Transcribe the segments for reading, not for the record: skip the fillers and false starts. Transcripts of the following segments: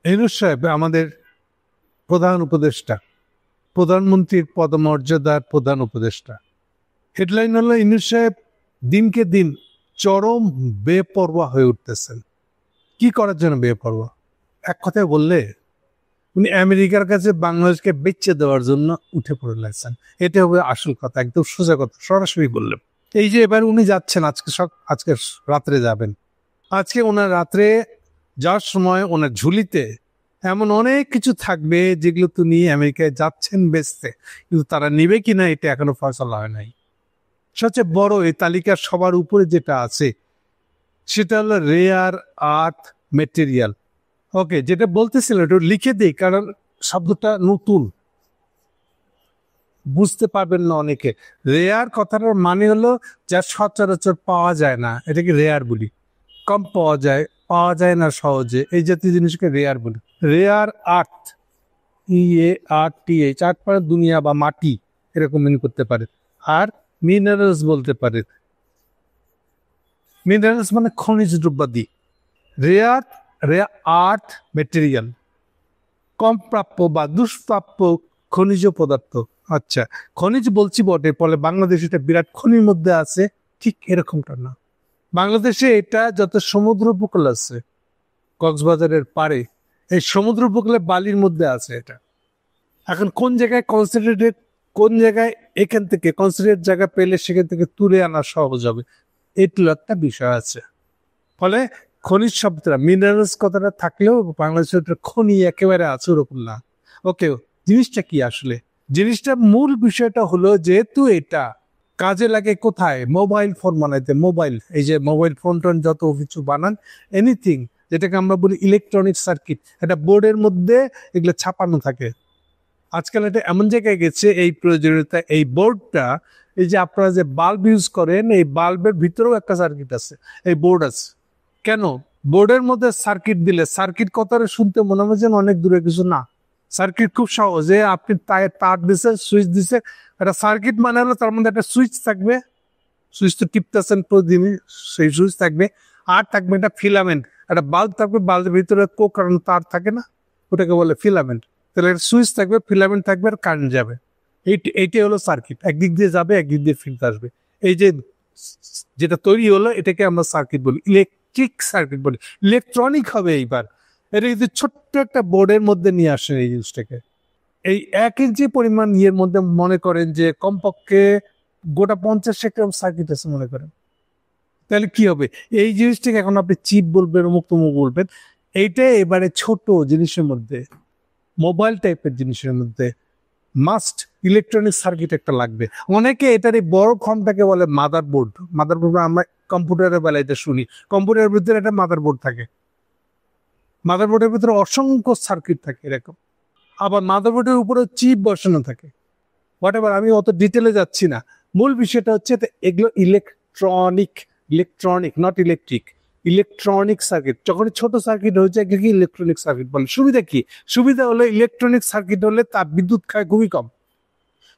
ইউনূস সাহেব আমাদের প্রধান উপদেষ্টা, প্রধানমন্ত্রীর পদমর্যাদার প্রধান উপদেষ্টা। হেডলাইন হলো ইউনূস সাহেব দিনকে দিন চরম বেপরোয়া হয়ে উঠতেছেন। কি করার জন্য বেপরোয়া? এক কথায় বললে উনি আমেরিকার কাছে বাংলাদেশকে বেচে দেওয়ার জন্য উঠে পড়ে লাগছেন। এটা হবে আসল কথা, একদম সোজা কথা, সরাসরি বললাম। এই যে এবার উনি যাচ্ছেন, আজকে রাত্রে যাবেন। আজকে ওনার রাত্রে যাওয়ার সময় ওনার ঝুলিতে এমন অনেক কিছু থাকবে যেগুলো তো নিয়ে আমেরিকায় যাচ্ছেন বেচতে, কিন্তু তারা নিবে কিনা এটা এখনো ফয়সালা হয় নাই। সবচেয়ে বড় এই তালিকার সবার উপরে যেটা আছে সেটা হলো রেয়ার আর্থ মেটেরিয়াল। ওকে, যেটা বলতেছিল একটু লিখে দিই, কারণ শব্দটা নতুন, বুঝতে পারবেন না অনেকে। রেয়ার কথাটার মানে হলো যা সচরাচর পাওয়া যায় না, এটাকে রেয়ার বলি। কম পাওয়া যায় না সহজে, এই জাতীয় জিনিসকে রেয়ার বলি। রেয়ার আর্থ, EARTH, আর্থ মানে দুনিয়া বা মাটি, এরকম মিন করতে পারে। আর মিনারেলস বলতে পারে। মিনারেলস মানে খনিজ দ্রব্যাদি। রেয়ার আর্থ মেটেরিয়াল, কম প্রাপ্য বা দুষ্প্রাপ্য খনিজ পদার্থ। আচ্ছা, খনিজ বলছি বটে, ফলে বাংলাদেশ এটা বিরাট খনির মধ্যে আছে, ঠিক এরকমটা না। বাংলাদেশে এটা যত সমুদ্র উপকূল আছে, কক্সবাজারের পাড়ে, এই সমুদ্র উপকূলে বালির মধ্যে আছে এটা। এখন কোন জায়গায় কনসেন্ট্রেটেড, কোন জায়গায় এখান থেকে কনসেন্ট্রেট জায়গা পেলে সেখান থেকে তুলে আনা সহজ হবে, এগুলো একটা বিষয় আছে। ফলে খনিজ শব্দটা, মিনারেলস কথাটা থাকলেও বাংলাদেশের খনি একেবারে আছে ওরকম না। ওকে, জিনিসটা কি আসলে? জিনিসটা মূল বিষয়টা হলো, যেহেতু এটা কাজে লাগে কোথায়, মোবাইল ফোন বানাইতে। মোবাইল, এই যে মোবাইল ফোন টোন যত কিছু বানান, এনিথিং যেটাকে আমরা বলি ইলেকট্রনিক সার্কিট, এটা বোর্ডের মধ্যে এগুলো ছাপানো থাকে। আজকাল এটা এমন জায়গায় গেছে এই প্রয়োজনীয়তা, এই বোর্ডটা, এই যে আপনারা যে বাল্ব ইউজ করেন, এই বাল্বের ভিতরেও একটা সার্কিট আছে, এই বোর্ড আছে। কেন? বোর্ডের মধ্যে সার্কিট দিলে, সার্কিট কথাটা শুনতে মনে হয় যেন অনেক দূরে কিছু না। সার্কিট খুব সহজে, আপনি তার দিছে, সুইচ দিছে, একটা সার্কিট মানে হলো তার মধ্যে একটা সুইচ থাকবে, সুইচ তো টিপতেছেন প্রতিদিনই, সেই সুইচ থাকবে। আর থাকবে একটা ফিলামেন্ট, একটা বাল্ব থাকবে, বাল্বের ভিতরে কারণ তার থাকে না, ওটাকে বলে ফিলামেন্ট। তাহলে একটা সুইচ থাকবে, ফিলামেন্ট থাকবে, আর কারেন্ট যাবে। এইটাই হলো সার্কিট, একদিক দিয়ে যাবে, একদিক দিয়ে ফিরতে আসবে। এই যে যেটা তৈরি হলো এটাকে আমরা সার্কিট বলি, ইলেকট্রিক সার্কিট বলি। ইলেকট্রনিক হবে এইবার। এটা কিন্তু ছোট্ট একটা বোর্ডের মধ্যে নিয়ে আসেন এই জিনিসটাকে। এই 1 ইঞ্চি পরিমাণ ইয়ের মধ্যে মনে করেন যে কমপক্ষে গোটা 50 সার্কিট আছে মনে করেন। তাহলে কি হবে? এই জিনিসটাকে এখন আপনি চিপ বলবেন, অমুক তমুক বলবেন, এইটা এবারে ছোট জিনিসের মধ্যে, মোবাইল টাইপের জিনিসের মধ্যে মাস্ট ইলেকট্রনিক সার্কিট একটা লাগবে। অনেকে এটার এই বড় ফর্মটাকে বলে মাদারবোর্ড। মাদারবোর্ড আমরা কম্পিউটারের বেলায় শুনি, কম্পিউটারের ভিতরে একটা মাদারবোর্ড থাকে, মাদারবোর্ডের ভিতরে অসংখ্য সার্কিট থাকে এরকম। আবার মাদারবোর্ডের উপরে চিপ বসানো থাকে, হোয়াট এভার, আমি অত ডিটেলে যাচ্ছি না। মূল বিষয়টা হচ্ছে এগুলো electronic not electric, electronic circuit. যখন ছোট সার্কিট হয়ে যায় এগুলোকে ইলেকট্রনিক সার্কিট বলে। সুবিধা কি? সুবিধা হলো ইলেকট্রনিক সার্কিট হলে তার বিদ্যুৎ খায় খুবই কম,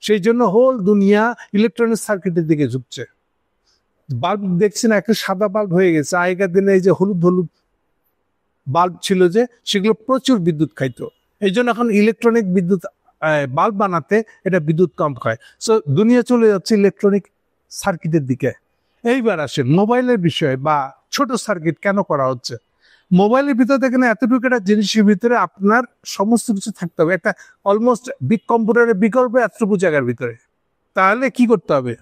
সেই জন্য হোল দুনিয়া ইলেকট্রনিক সার্কিটের দিকে ঝুঁকছে। বাল্ব দেখছি না, একটা সাদা বাল্ব হয়ে গেছে। আগেকার দিনে এই যে হলুদ হলুদ বাল্ব ছিল যে, সেগুলো প্রচুর বিদ্যুৎ খাইতো, এই জন্য এখন ইলেকট্রনিক বিদ্যুৎ বাল্ব বানাতে এটা বিদ্যুৎ কম খায়। সো দুনিয়া চলে যাচ্ছে ইলেকট্রনিক সার্কিটের দিকে। এইবার আসেন মোবাইলের বিষয়ে, বা ছোট সার্কিট কেন করা হচ্ছে। মোবাইলের ভিতরে দেখেন এতটুকু একটা জিনিসের ভিতরে আপনার সমস্ত কিছু থাকতে হবে, একটা অলমোস্ট বিগ কম্পিউটারের বিকল্প এতটুকু জায়গার ভিতরে। তাহলে কি করতে হবে?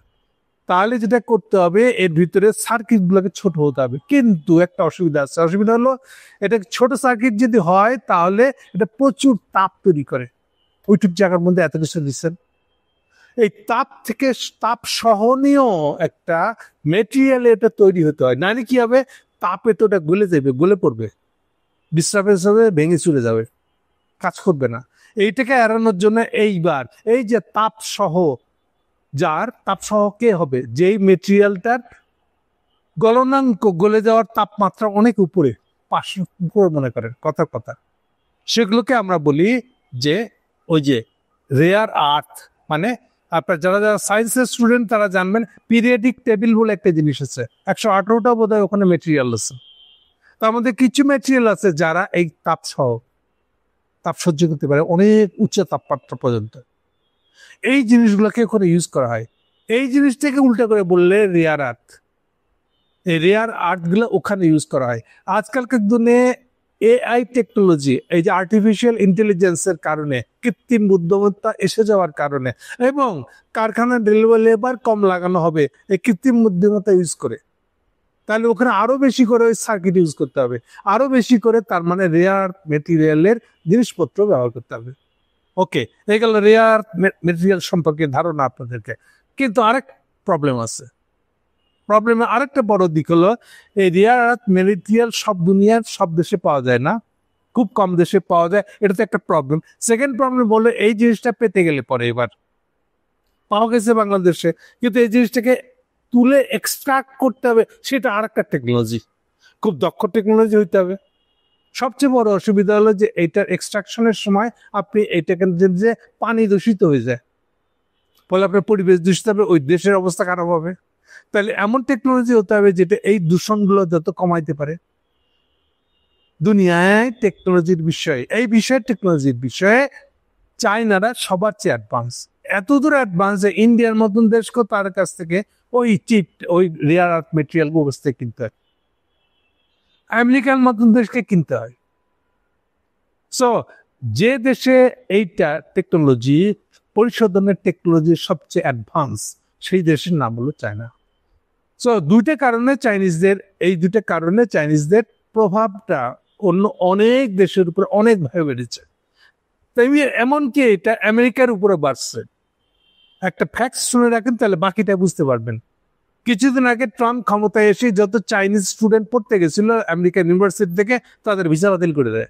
তাহলে যেটা করতে হবে, এর ভিতরে সার্কিট গুলোকে ছোট হতে হবে। কিন্তু একটা অসুবিধা আছে, অসুবিধা হলো এটা ছোট সার্কিট যদি হয় তাহলে এটা প্রচুর তাপ তৈরি করে। ওইটুক জায়গার মধ্যে এত কিছু দিচ্ছেন, এই তাপ থেকে তাপ সহনীয় একটা মেটেরিয়াল এটা তৈরি হতে হয়, নাহলে কি হবে, তাপে তো ওটা গলে যাবে, গলে পড়বে, ডিস্টার্বেন্স হবে, ভেঙে চলে যাবে, কাজ করবে না। এইটাকে এড়ানোর জন্য এইবার এই যে তাপ সহ, যার তাপসহ কে হবে, যেই মেটেরিয়ালটার গলনাঙ্ক, গলে যাওয়ার তাপমাত্রা অনেক উপরে, 500 উপরে মনে করেন, কথার কথা, সেগুলোকে আমরা বলি যে ওই যে রেয়ার আর্থ। মানে আপনার যারা যারা সায়েন্সের স্টুডেন্ট তারা জানবেন, পিরিয়ডিক টেবিল বলে একটা জিনিস আছে, 118টা বোধহয় ওখানে মেটেরিয়াল আছে। তার মধ্যে কিছু মেটেরিয়াল আছে যারা এই তাপসহ, তাপ সহ্য করতে পারে অনেক উচ্চ তাপমাত্রা পর্যন্ত। এই জিনিসগুলোকে ওখানে ইউজ করা হয়। এই জিনিসটাকে উল্টা করে বললে রেয়ার আর্থ, এই রেয়ার আর্থগুলো ওখানে ইউজ করা হয়। আজকালকার দিনে এআই টেকনোলজি, এই যে আর্টিফিশিয়াল ইন্টেলিজেন্সের কারণে, কৃত্রিম বুদ্ধিমত্তা এসে যাওয়ার কারণে, এবং কারখানার লেবার কম লাগানো হবে এই কৃত্রিম বুদ্ধিমত্তা ইউজ করে, তাহলে ওখানে আরো বেশি করে ওই সার্কিট ইউজ করতে হবে, আরো বেশি করে তার মানে রেয়ার মেটেরিয়ালের জিনিসপত্র ব্যবহার করতে হবে। ওকে, এই গেল রেয়ার মেটেরিয়াল সম্পর্কে ধারণা আপনাদেরকে। কিন্তু আরেক প্রবলেম আছে। প্রবলেমের আরেকটা বড় দিক হলো এই রেয়ার আর্থ মেটেরিয়াল সব দুনিয়ার সব দেশে পাওয়া যায় না, খুব কম দেশে পাওয়া যায়। এটা তো একটা প্রবলেম। সেকেন্ড প্রবলেম বললো এই জিনিসটা পেতে গেলে পরে এবার পাওয়া গেছে বাংলাদেশে, কিন্তু এই জিনিসটাকে তুলে এক্সট্রাক্ট করতে হবে, সেটা আর একটা টেকনোলজি, খুব দক্ষ টেকনোলজি হইতে হবে। সবচেয়ে বড় অসুবিধা হলো যে এইটার এক্সট্রাকশনের সময় আপনি এইটাকে যে পানি দূষিত হয়ে যায়, ফলে আপনার পরিবেশ দূষিত হবে, ওই দেশের অবস্থা খারাপ হবে। তাহলে এমন টেকনোলজি হতে হবে যেটা এই দূষণগুলো যত কমাইতে পারে। দুনিয়ায় টেকনোলজির বিষয়ে, এই বিষয়ে টেকনোলজির বিষয়ে চায়নারা সবার চেয়ে অ্যাডভান্স, এত দূর অ্যাডভান্স যে ইন্ডিয়ার মতন দেশকেও তার কাছ থেকে ওই চিপ, ওই রেয়ার আর্থ মেটেরিয়াল ব্যবস্থা কিনতে হয়, আমেরিকার মতন দেশকে কিনতে হয়। সো যে দেশে এইটা টেকনোলজি, পরিশোধনের টেকনোলজি সবচেয়ে অ্যাডভান্স, সেই দেশের নাম হলো চায়না। সো দুইটা কারণে চাইনিজদের, এই দুইটা কারণে চাইনিজদের প্রভাবটা অন্য অনেক দেশের উপরে অনেকভাবে বেড়েছে। তেমনি এমনকি এটা আমেরিকার উপরে বাড়ছে। একটা ফ্যাক্ট শুনে রাখেন, তাহলে বাকিটা বুঝতে পারবেন। কিছুদিন আগে ট্রাম্প ক্ষমতায় এসে যত চাইনিজ স্টুডেন্ট পড়তে গেছিল আমেরিকান ইউনিভার্সিটি থেকে, তাদের ভিসা বাতিল করে দেয়।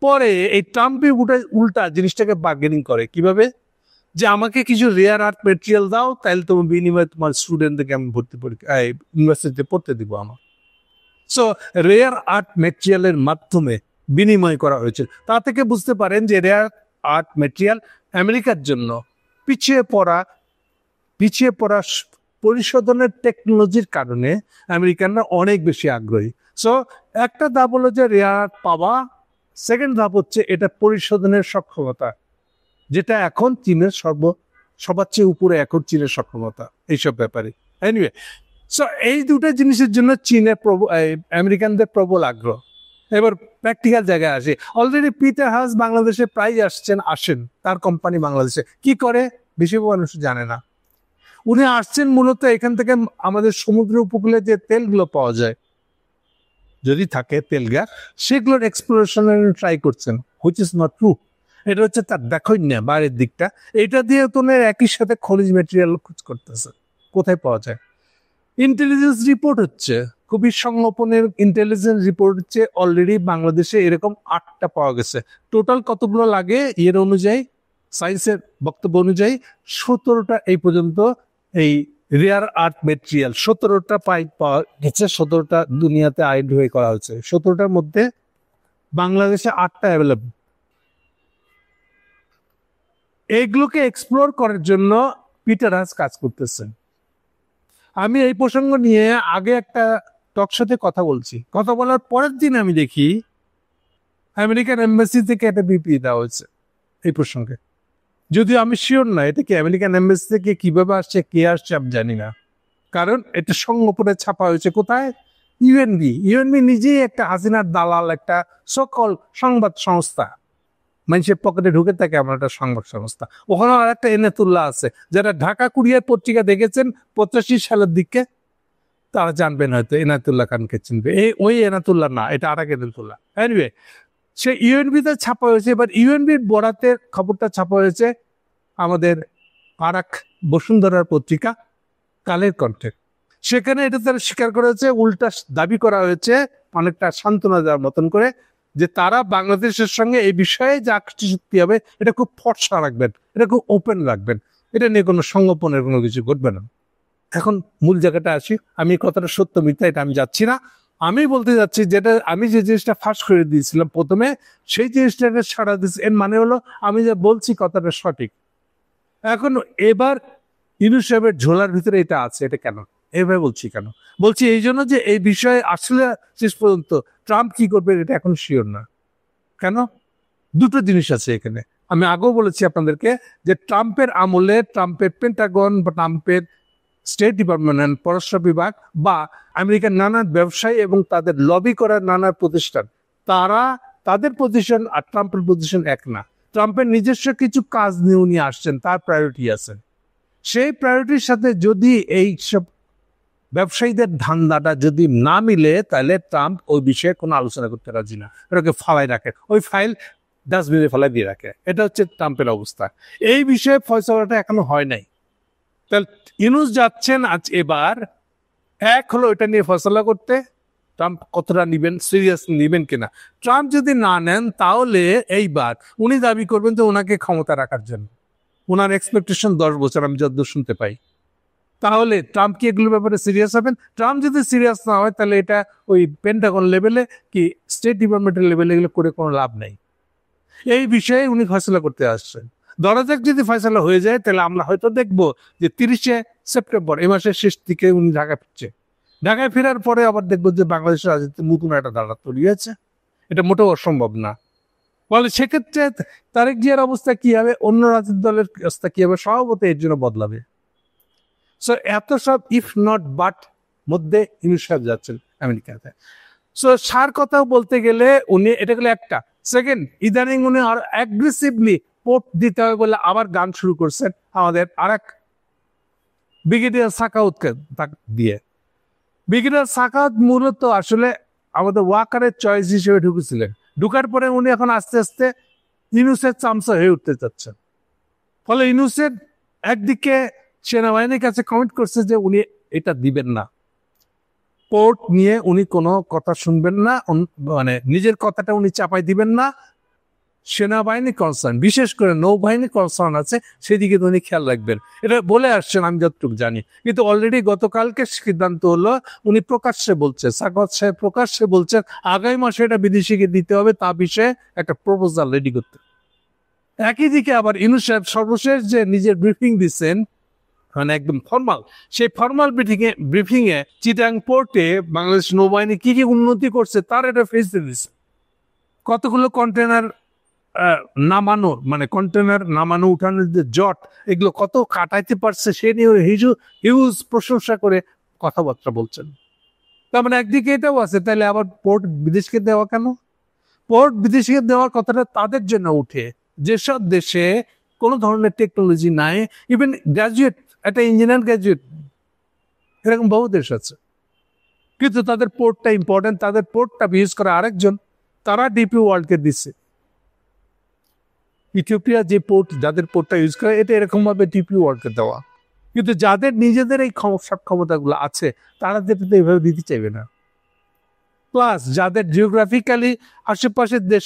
পরে এই ট্রাম্পই উল্টা জিনিসটাকে বার্গেনিং করে। কিভাবে? যে আমাকে কিছু রেয়ার আর্থ মেটেরিয়াল দাও, তাহলে তোমার বিনিময়ে তোমার স্টুডেন্টদেরকে আমি ভর্তি ইউনিভার্সিটিতে পড়তে দিব আমার। সো রেয়ার আর্থ মেটেরিয়ালের মাধ্যমে বিনিময় করা হয়েছে। তা থেকে বুঝতে পারেন যে রেয়ার আর্থ মেটেরিয়াল আমেরিকার জন্য পিছিয়ে পড়া পরিশোধনের টেকনোলজির কারণে আমেরিকানরা অনেক বেশি আগ্রহী। সো একটা ধাপ হলো যে রেয়ার আর্থ পাওয়া, সেকেন্ড ধাপ হচ্ছে এটা পরিশোধনের সক্ষমতা, যেটা এখন চীনের সবার চেয়ে উপরে এখন চীনের সক্ষমতা এইসব ব্যাপারে। এনিওয়ে, সো এই দুটো জিনিসের জন্য চীনের আমেরিকানদের প্রবল আগ্রহ। এবার প্র্যাকটিক্যাল জায়গায় আসে। অলরেডি পিটার হাস বাংলাদেশে প্রায় আসেন, তার কোম্পানি বাংলাদেশে কি করে বেশি মানুষ জানে না। উনি আসছেন মূলত এখান থেকে আমাদের সমুদ্র উপকূলে যে তেলগুলো পাওয়া যায়, যদি থাকে তেল গ্যাস, সেগুলোর এক্সপ্লোরেশনের ট্রাই করছেন, হুইচ ইজ নট ট্রু। এটা হচ্ছে তার দেখই না বাইরের দিকটা, এটা দিয়ে তো একই সাথে খনিজ মেটেরিয়াল খোঁজ করতেছে কোথায় পাওয়া যায়। ইন্টেলিজেন্স রিপোর্ট হচ্ছে, খুবই সংগোপনের ইন্টেলিজেন্স রিপোর্ট হচ্ছে অলরেডি বাংলাদেশে এরকম 8টা পাওয়া গেছে। টোটাল কতগুলো লাগে এর অনুযায়ী, সায়েন্সের বক্তব্য অনুযায়ী 17টা এই পর্যন্ত এই রেয়ার আর্থ মেটেরিয়াল 17টা পাওয়া গেছে। 17টা দুনিয়াতে আইডেন্টিফাই করা হয়েছে। 17টার মধ্যে বাংলাদেশে 8টা অ্যাভেলেবল। এইগুলোকে এক্সপ্লোর করার জন্য পিটার হাস কাজ করতেছেন। আমি এই প্রসঙ্গ নিয়ে আগে একটা টক শোতে কথা বলছি। কথা বলার পরের দিন আমি দেখি আমেরিকান এম্বাসি থেকে একটা বিপি দেওয়া হয়েছে এই প্রসঙ্গে। যদিও আমি শিওর না এটা কি আমেরিকান এম্বাসি থেকে কিভাবে আসছে, কে আসছে আমি জানি না, কারণ এটা সংগোপনে ছাপা হয়েছে কোথায়? ইউএনবি নিজেই একটা হাসিনার দালাল, একটা সকল সংবাদ সংস্থা, মানুষের পকেটে ঢুকে থাকে আমার একটা সংবাদ সংস্থা। ওখানে আর একটা এনাতুল্লাহ আছে, যারা ঢাকা কুরিয়ার পত্রিকা দেখেছেন 85 সালের দিকে, তারা জানবেন হয়তো এনাতুল্লাহ খানকে চিনবে। ওই এনাতুল্লাহ না, এটা আর এক এনাতুল্লাহ। এনিওয়ে, সে ইউএনবিতে ছাপা হয়েছে। এবার ইউএনবির বরাতের খবরটা ছাপা হয়েছে আমাদের আর এক বসুন্ধরার পত্রিকা কালের কণ্ঠে। সেখানে এটা তারা স্বীকার করেছে, উল্টা দাবি করা হয়েছে অনেকটা সান্ত্বনা দেওয়ার মতন করে, যে তারা বাংলাদেশের সঙ্গে এই বিষয়ে যা কিছু চুক্তি হবে এটা খুব ফর্সা রাখবেন, এটা খুব ওপেন রাখবেন, এটা নিয়ে কোনো সংগোপনের কোনো কিছু ঘটবে না। এখন মূল জায়গাটা আসি। আমি কথাটা সত্য মিথ্যা এটা আমি যাচ্ছি না, আমি বলতে যাচ্ছি যেটা আমি যে জিনিসটা ফাঁস করে দিয়েছিলাম প্রথমে, সেই জিনিসটাকে সাড়া দিচ্ছি। এর মানে হলো আমি যা বলছি কথাটা সঠিক। এখন এবার ইউনূস সাহেবের ঝোলার ভিতরে এটা আছে, এটা কেন এভাবে বলছি? কেন বলছি? এই জন্য যে এই বিষয়ে আসলে শেষ পর্যন্ত ট্রাম্প কি করবে এটা এখন শিওর না। কেন? দুটো জিনিস আছে এখানে। আমি আগেও বলেছি আপনাদেরকে যে ট্রাম্পের আমলে ট্রাম্পের পেন্টাগন বা ট্রাম্পের স্টেট ডিপার্টমেন্ট, পররাষ্ট্র বিভাগ বা আমেরিকার নানান ব্যবসায়ী এবং তাদের লবি করার নানা প্রতিষ্ঠান, তাদের পজিশন আর ট্রাম্পের পজিশন এক না। ট্রাম্পের নিজস্ব কিছু কাজ নিয়ে উনি আসছেন, তার প্রায়োরিটি আছে। সেই প্রায়োরিটির সাথে যদি এই সব ব্যবসায়ীদের ধান্দাটা যদি না মিলে, তাহলে ট্রাম্প ওই বিষয়ে কোনো আলোচনা করতে রাজি না, এটাকে ফালাই রাখে, ওই ফাইল ডাস্টবিনে ফেলাই দিয়ে রাখে। এটা হচ্ছে ট্রাম্পের অবস্থা। এই বিষয়ে ফয়সালাটা এখনো হয় নাই। তাহলে ইউনূস যাচ্ছেন আজ এবার এক হলো এটা নিয়ে ফয়সালা করতে, ট্রাম্প কতটা নিবেন, সিরিয়াস নিবেন কিনা। ট্রাম্প যদি না নেন তাহলে এইবার উনি দাবি করবেন যে ওনাকে ক্ষমতা রাখার জন্য, ওনার এক্সপেকটেশন 10 বছর, আমি যতদূর শুনতে পাই। তাহলে ট্রাম্প কি এগুলোর ব্যাপারে সিরিয়াস হবেন? ট্রাম্প যদি সিরিয়াস না হয় তাহলে এটা ওই পেন্টাগন লেভেলে কি স্টেট ডিপার্টমেন্টের লেভেলে এগুলো করে কোনো লাভ নাই। এই বিষয়ে উনি ফয়সলা করতে আসছেন। ধরা যাক যদি ফয়সলা হয়ে যায় তাহলে আমরা হয়তো দেখবো যে 30শে সেপ্টেম্বর, এই মাসের শেষ দিকে উনি ঢাকা ফিরছে। ঢাকায় ফেরার পরে আবার দেখবো যে বাংলাদেশের রাজনীতিতে নতুন একটা ধারা তৈরি হয়েছে। এটা মোটেও অসম্ভব না। বলে সেক্ষেত্রে তারেক জিয়ার অবস্থা কি হবে, অন্য রাজনৈতিক দলের অবস্থা কি হবে, সভাপতি এর জন্য বদলাবে। সো এত সব ইফ নট বাট মধ্যে ইউনূস সাহেব যাচ্ছেন আমেরিকাতে। সো সার কথাও বলতে গেলে উনি এটা গেলে একটা। সেকেন্ড, ইদানিং উনি আর অ্যাগ্রেসিভলি পোর্ট দিতে হবে বলে আবার গান শুরু করছেন আমাদের আরেক ব্রিগেডিয়ার সাখাউতকে দিয়ে। ব্রিগেডিয়ার সাখাউত মূলত আসলে আমাদের ওয়াকারের চয়েস হিসেবে ঢুকেছিলেন। ঢুকার পরে উনি এখন আস্তে আস্তে ইউনূসের চামচা হয়ে উঠতে চাচ্ছেন। ফলে ইউনূসের একদিকে সেনাবাহিনীর কাছে কমিট করছে যে উনি এটা দিবেন না, পোর্ট নিয়ে উনি কোনো কথা শুনবেন না, মানে নিজের কথাটা উনি চাপাই দিবেন না। সেনাবাহিনী কনসার্ন, বিশেষ করে নৌবাহিনী কনসার্ন আছে, সেদিকে উনি খেয়াল রাখবেন, এটা বলে আসছেন আমি যতটুকু জানি। কিন্তু অলরেডি গতকালকে সিদ্ধান্ত হলো উনি প্রকাশ্যে বলছেন, সাখাওয়াত সাহেব প্রকাশ্যে বলছেন আগামী মাসে এটা বিদেশিকে দিতে হবে, তা বিষয়ে একটা প্রপোজাল রেডি করতে। একই দিকে আবার ইউনূস সাহেব সর্বশেষ যে নিজের ব্রিফিং দিচ্ছেন, মানে একদম ফর্মাল, সেই ফর্মাল ব্রিফিং এ চিটাং পোর্টে বাংলাদেশ নৌবাহিনী কি কি উন্নতি করছে তার একটা ফেস দিচ্ছে। কতগুলো কন্টেনার নামানো, মানে কন্টেনার নামানো উঠানোর যে জট, এগুলো কত কাটাইতে পারছে সে নিয়ে হিউজ প্রশংসা করে কথাবার্তা বলছেন। তার মানে একদিকে এটাও আছে, তাহলে আবার পোর্ট বিদেশকে দেওয়া কেন? পোর্ট বিদেশিকে দেওয়ার কথাটা তাদের জন্য উঠে যেসব দেশে কোনো ধরনের টেকনোলজি নাই, ইভেন গ্রাজুয়েট, একটা ইঞ্জিনিয়ার গ্রাজুয়েট, এরকম বহু দেশ আছে, কিন্তু তাদের পোর্টটা ইম্পর্টেন্ট, তাদের পোর্টটা ইউজ করে আরেকজন, তারা ডিপি ওয়ার্ল্ডকে দিচ্ছে। ইথিওপিয়া যে পোর্ট, যাদের পোর্টটা ইউজ করে, এটা এরকম ভাবে ডিপি ওয়ার্ল্ডকে দেওয়া। কিন্তু যাদের নিজেদের এই ক্ষমতাগুলো আছে তারা তো এইভাবে দিতে চাইবে না। প্লাস যাদের জিওগ্রাফিক্যালি আশেপাশের দেশ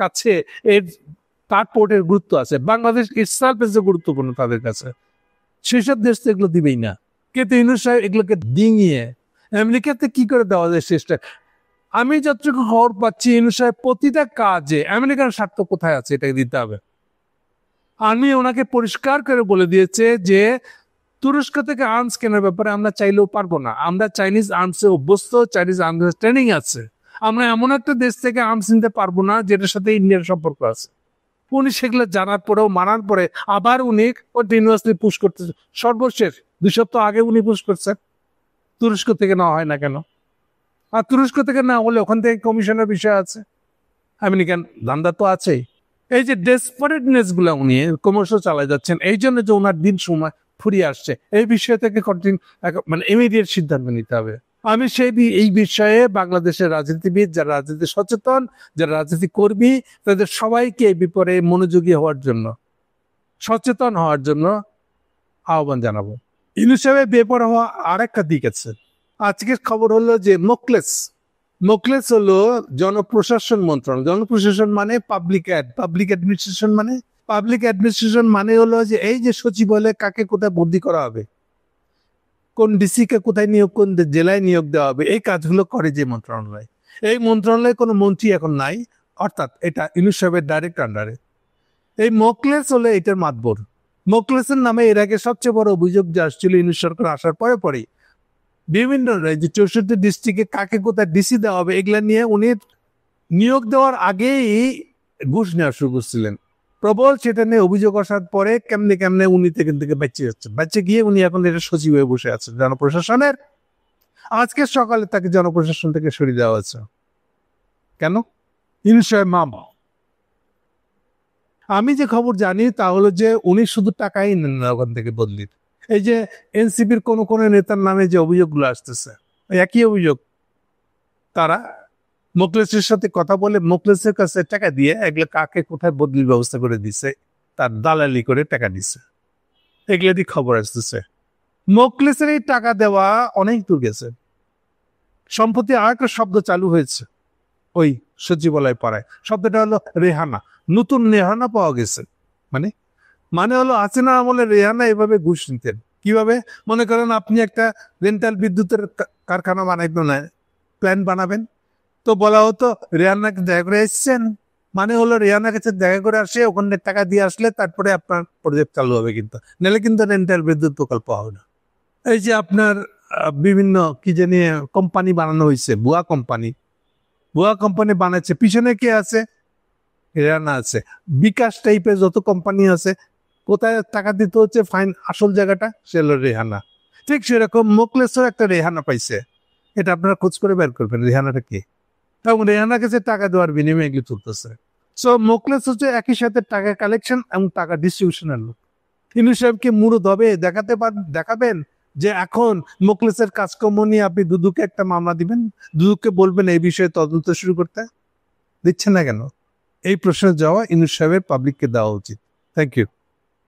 কাছে এর তার পোর্টের গুরুত্ব আছে, বাংলাদেশ ইটসেলফ ইজ গুরুত্বপূর্ণ তাদের কাছে, সেসব দেশ তো এগুলো দিবেই না। কিন্তু ইউনূস সাহেব এগুলোকে ডিঙিয়ে আমেরিকাতে কি করে দেওয়া যায় চেষ্টা। আমি যতটুকু খবর পাচ্ছি ইউনূস সাহেব প্রতিটা কাজে আমেরিকার স্বার্থ কোথায় আছে এটাকে দিতে হবে। আমি ওনাকে পরিষ্কার করে বলে দিয়েছে যে তুরস্ক থেকে আর্মস কেনার ব্যাপারে আমরা চাইলেও পারবো না, আমরা চাইনিজ আর্মসে অভ্যস্ত, চাইনিজ আর্মস ট্রেনিং আছে, আমরা এমন একটা দেশ থেকে আর্মস নিতে পারবো না যেটার সাথে ইন্ডিয়ার সম্পর্ক আছে। উনি সেগুলো জানার পরেও, মানার পরে আবার উনি কন্টিনিউয়াসলি পুশ করতে, সর্বশেষ 2 সপ্তাহ আগে উনি পুশ করছেন তুরস্ক থেকে নেওয়া হয় না কেন। আর তুরস্ক থেকে না হলে ওখান থেকে কমিশনের বিষয় আছে, আমেরিকান ধান্দা তো আছেই। এই যে ডেসপারেটনেস গুলা উনি ক্রমশ চালাই যাচ্ছেন, এই জন্য যে ওনার দিন সময় ফুরিয়ে আসছে, এই বিষয় থেকে মানে ইমিডিয়েট সিদ্ধান্ত নিতে হবে। আমি এই বিষয়ে বাংলাদেশের রাজনীতিবিদ, যারা রাজনীতি সচেতন, যারা রাজনীতি কর্মী, তাদের সবাইকে এই ব্যাপারে মনোযোগী হওয়ার জন্য, সচেতন হওয়ার জন্য আহ্বান জানাবো। ইউনূস সাহেবের বেপরোয়া হওয়া আরেকটা দিক আছে। আজকের খবর হলো যে মোকলেস হলো জনপ্রশাসন মন্ত্রণালয়। জনপ্রশাসন মানে পাবলিক অ্যাডমিনিস্ট্রেশন মানে হলো যে এই যে সচিবালয়ে কাকে কোথায় বদলি করা হবে, কোন ডিসিকে কোথায় নিয়োগ, কোন জেলায় নিয়োগ দেওয়া হবে, এই কাজগুলো করে যে মন্ত্রণালয়। এই মন্ত্রণালয়ে কোনো মন্ত্রী এখন নাই, অর্থাৎ এটা ইউনূস সাহেবের ডাইরেক্ট আন্ডারে। এই মোকলেস হলো এটার মাতবর। মোকলেসের নামে এর আগে সবচেয়ে বড় অভিযোগ যে আসছিল ইউনূস সরকার আসার পরে বিভিন্ন যে 64 ডিস্ট্রিক্টে কাকে কোথায় ডিসি দেওয়া হবে এগুলা নিয়ে উনি নিয়োগ দেওয়ার আগেই ঘুষ নেওয়া শুরু করছিলেন। প্রবল সেটা নিয়ে অভিযোগ আসার পরে কেমনে কেমনে উনি থেকে বেঁচে যাচ্ছেন, বেঁচে গিয়ে উনি এখন এটা সচিব হয়ে বসে আছেন জনপ্রশাসনের। আজকে সকালে তাকে জনপ্রশাসন থেকে সরিয়ে দেওয়া হয়েছে। কেন? ইউনূস সাহেব মামা। আমি যে খবর জানি তা হলো যে উনি শুধু টাকাই নেন না ওখান থেকে বদলির। এই যে এনসিপির কোন কোন নেতার নামে যে অভিযোগগুলো আসতেছে, একই অভিযোগ। তারা মোখলেসের সাথে কথা বলে মোখলেসের কাছে টাকা দিয়ে এগুলো কাকে কোথায় বদলির ব্যবস্থা করে দিছে, তার দালালি করে টাকা দিছে, এগুলো দিয়ে খবর আসতেছে। মোখলেসের এই টাকা দেওয়া অনেক দূর গেছে। সম্প্রতি আর একটা শব্দ চালু হয়েছে ওই সচিবালয় পাড়ায়, শব্দটা হলো রেহানা। নতুন রেহানা পাওয়া গেছে। মানে মানে হলো হাসিনা আমলে রেহানা এভাবে ঘুষ নিতেন। কিভাবে? মনে করেন আপনি একটা রেন্টাল বিদ্যুতের কারখানা বানাইবেন, না প্ল্যান বানাবেন, তো বলা হতো রেহানাকে দেখা করে এসছেন, মানে হলো রেহানা কাছে দেখা করে আসে, ওখানে টাকা দিয়ে আসলে তারপরে আপনার প্রজেক্ট চালু হবে, কিন্তু নাহলে কিন্তু রেন্টাল বিদ্যুৎ প্রকল্প হবে না। এই যে আপনার বিভিন্ন কি জানি কোম্পানি বানানো হয়েছে, ভুয়া কোম্পানি বানাচ্ছে, পিছনে কে আছে? রেহানা আছে। বিকাশ টাইপের যত কোম্পানি আছে, কোথায় টাকা দিতে হচ্ছে ফাইন, আসল জায়গাটা সে হলো রেহানা। ঠিক সেরকম মোখলেসের একটা রেহানা পাইছে, এটা আপনারা খোঁজ করে বের করবেন রেহানাটা কি, এবং রেহানার কাছে টাকা দেওয়ার বিনিময়ে এগুলো চলতেছে। সো মোখলেস হচ্ছে একই সাথে টাকা কালেকশন এবং টাকা ডিস্ট্রিবিউশনের লোক। ইউনূস সাহেবকে মুরুদ হবে দেখাবেন যে এখন মোখলেসের কাজকর্ম নিয়ে আপনি দুদুকে একটা মামলা দিবেন, দুদুকে বলবেন এই বিষয়ে তদন্ত শুরু করতে, দিচ্ছেন না কেন? এই প্রশ্নের জবাব ইউনূস সাহেবের পাবলিককে দেওয়া উচিত। Thank you.